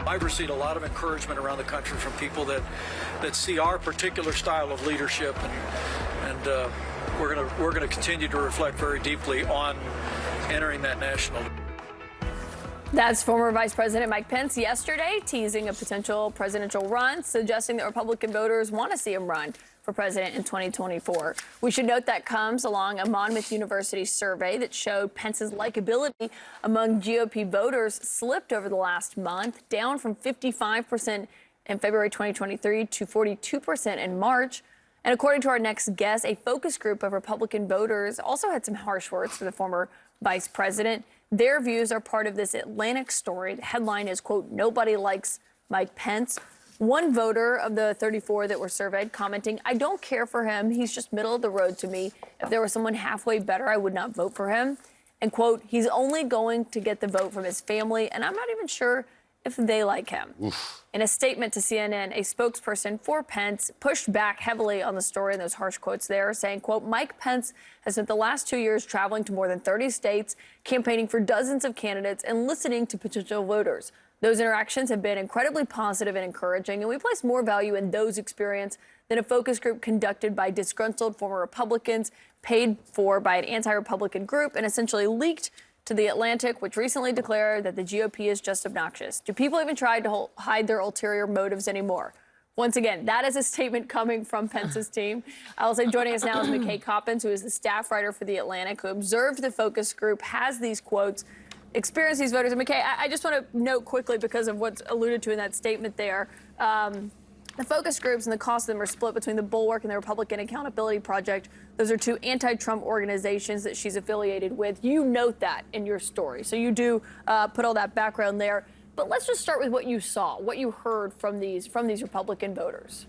I've received a lot of encouragement around the country from people that see our particular style of leadership, and we're gonna continue to reflect very deeply on entering that national. That's former Vice President Mike Pence yesterday teasing a potential presidential run, suggesting that Republican voters want to see him run for president in 2024. We should note that comes along a Monmouth University survey that showed Pence's likability among GOP voters slipped over the last month, down from 55% in February 2023 to 42% in March. And according to our next guest, a focus group of Republican voters also had some harsh words for the former vice president. Their views are part of this Atlantic story. The headline is, quote, "Nobody likes Mike Pence." One voter of the 34 that were surveyed commenting, "I don't care for him. He's just middle of the road to me. If there was someone halfway better, I would not vote for him." And, quote, "He's only going to get the vote from his family, and I'm not even sure if they like him." Oof. In a statement to CNN, a spokesperson for Pence pushed back heavily on the story and those harsh quotes there, saying, quote, "Mike Pence has spent the last 2 years traveling to more than 30 states, campaigning for dozens of candidates and listening to potential voters. Those interactions have been incredibly positive and encouraging, and we place more value in those experiences than a focus group conducted by disgruntled former Republicans, paid for by an anti-Republican group, and essentially leaked to The Atlantic, which recently declared that the GOP is just obnoxious. Do people even try to hide their ulterior motives anymore?" Once again, that is a statement coming from Pence's team. Also joining us now is McKay Coppins, who is the staff writer for The Atlantic, who observed the focus group, has these quotes, experienced these voters. And McKay, I just want to note quickly, because of what's alluded to in that statement there, the focus groups and the cost of them are split between the Bulwark and the Republican Accountability Project. Those are two anti-Trump organizations that she's affiliated with. You note that in your story. So you do put all that background there. But let's just start with what you saw, what you heard from these Republican voters.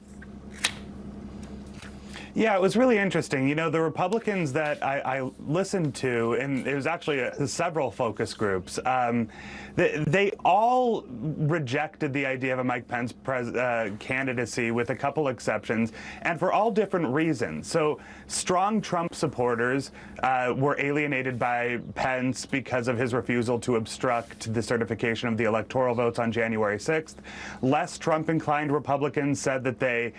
Yeah, it was really interesting. You know, the Republicans that I listened to, and there was actually several focus groups, they all rejected the idea of a Mike Pence candidacy with a couple exceptions, and for all different reasons. So strong Trump supporters were alienated by Pence because of his refusal to obstruct the certification of the electoral votes on January 6th. Less Trump-inclined Republicans said that they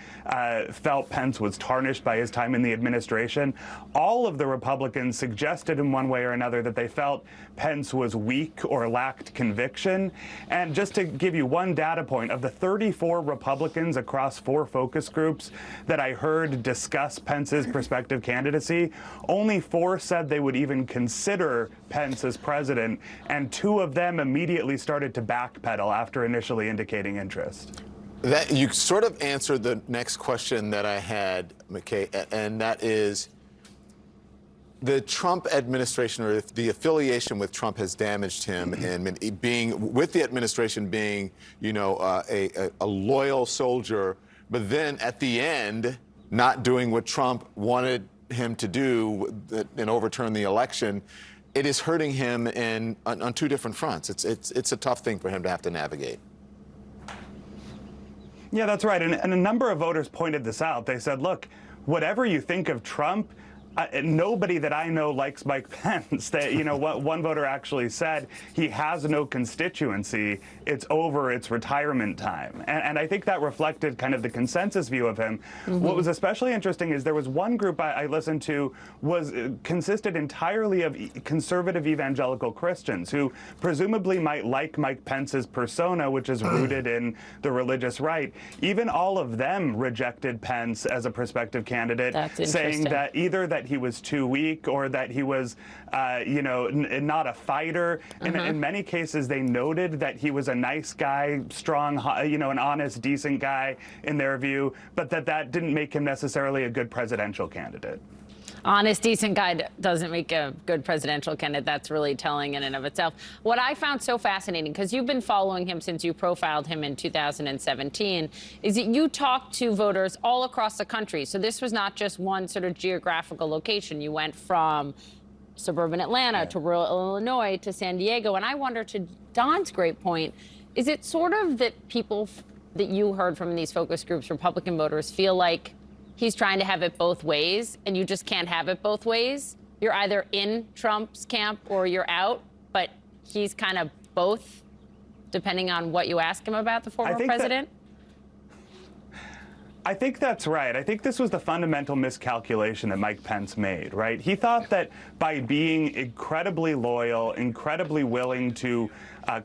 felt Pence was tarnished by his time in the administration. All of the Republicans suggested in one way or another that they felt Pence was weak or lacked conviction. And just to give you one data point, of the 34 Republicans across 4 focus groups that I heard discuss Pence's prospective candidacy, only 4 said they would even consider Pence as president, and 2 of them immediately started to backpedal after initially indicating interest. That you sort of answered the next question that I had, McKay, and that is the Trump administration, or the affiliation with Trump, has damaged him, and being with the administration, being, you know, a loyal soldier, but then at the end not doing what Trump wanted him to do and overturn the election. It is hurting him on 2 different fronts. It's a tough thing for him to have to navigate. Yeah, that's right. And a number of voters pointed this out. They said, look, whatever you think of Trump, nobody that I know likes Mike Pence. You know, what one voter actually said, he has no constituency. It's over. It's retirement time. And I think that reflected kind of the consensus view of him. Mm-hmm. What was especially interesting is there was one group I listened to consisted entirely of conservative evangelical Christians who presumably might like Mike Pence's persona, which is rooted in the religious right. Even all of them rejected Pence as a prospective candidate, saying that either that he was too weak or that he was, you know, not a fighter. In many cases, they noted that he was a nice guy, strong, you know, an honest, decent guy in their view, but that didn't make him necessarily a good presidential candidate. Honest, decent guy doesn't make a good presidential candidate. That's really telling in and of itself. What I found so fascinating, because you've been following him since you profiled him in 2017, is that you talked to voters all across the country. So this was not just one sort of geographical location. You went from suburban Atlanta to rural Illinois to San Diego. And I wonder, to Don's great point, is it sort of that people that you heard from these focus groups, Republican voters, feel like he's trying to have it both ways, and you just can't have it both ways? You're either in Trump's camp or you're out, but he's kind of both depending on what you ask him about the former think president? I think that's right. I think this was the fundamental miscalculation that Mike Pence made, right? He thought that by being incredibly loyal, incredibly willing to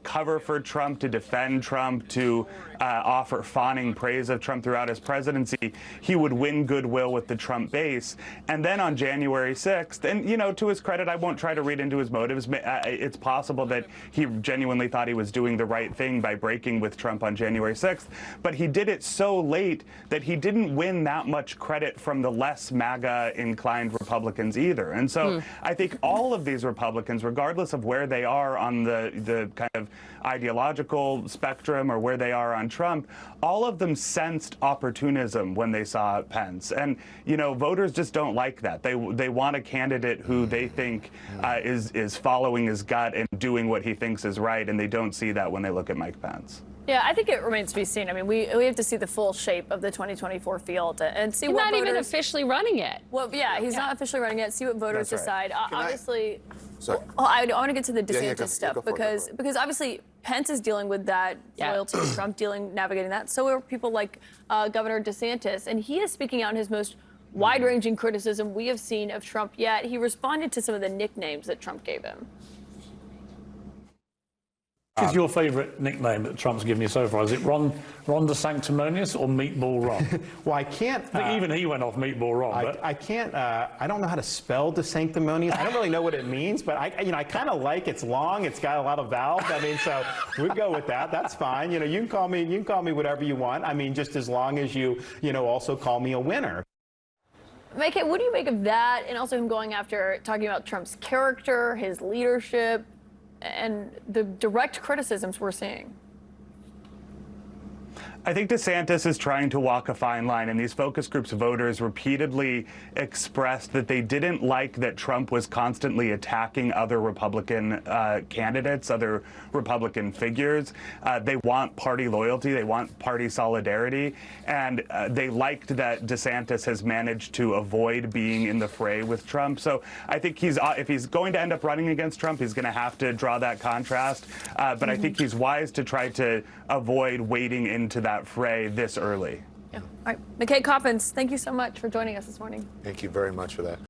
cover for Trump, to defend Trump, to offer fawning praise of Trump throughout his presidency, he would win goodwill with the Trump base. And then on January 6th, and, you know, to his credit, I won't try to read into his motives. It's possible that he genuinely thought he was doing the right thing by breaking with Trump on January 6th. But he did it so late that he didn't win that much credit from the less MAGA-inclined Republicans either. And so I think all of these Republicans, regardless of where they are on the kind of ideological spectrum or where they are on Trump, all of them sensed opportunism when they saw Pence. And, you know, voters just don't like that. They want a candidate who they think is following his gut and doing what he thinks is right, and they don't see that when they look at Mike Pence. Yeah, I think it remains to be seen. I mean, we have to see the full shape of the 2024 field and see He's what not voters... even officially running it. Well, yeah, he's not officially running yet. See what voters That's right. decide. Obviously, Sorry. I want to get to the DeSantis yeah, go stuff for it, go for it. because obviously Pence is dealing with that loyalty to Trump, navigating that. So are people like Governor DeSantis, and he is speaking out in his most wide-ranging criticism we have seen of Trump yet. He responded to some of the nicknames that Trump gave him. What is your favourite nickname that Trump's given you so far? Is it Ron DeSanctimonious or Meatball Ron? Well, I can't. I think even he went off Meatball Ron. But I can't. I don't know how to spell DeSanctimonious. I don't really know what it means, but I kind of like. It's long. It's got a lot of vowels. I mean, so we go with that. That's fine. You know, you can call me whatever you want. I mean, just as long as you also call me a winner. Mike, what do you make of that, and also him going after talking about Trump's character, his leadership, and the direct criticisms we're seeing? I think DeSantis is trying to walk a fine line, and these focus groups voters repeatedly expressed that they didn't like that Trump was constantly attacking other Republican candidates, other Republican figures. They want party loyalty, they want party solidarity, and they liked that DeSantis has managed to avoid being in the fray with Trump. So I think if he's going to end up running against Trump, he's going to have to draw that contrast. But I think he's wise to try to avoid wading into that fray this early. Yeah. All right, McKay Coppins, thank you so much for joining us this morning. Thank you very much for that.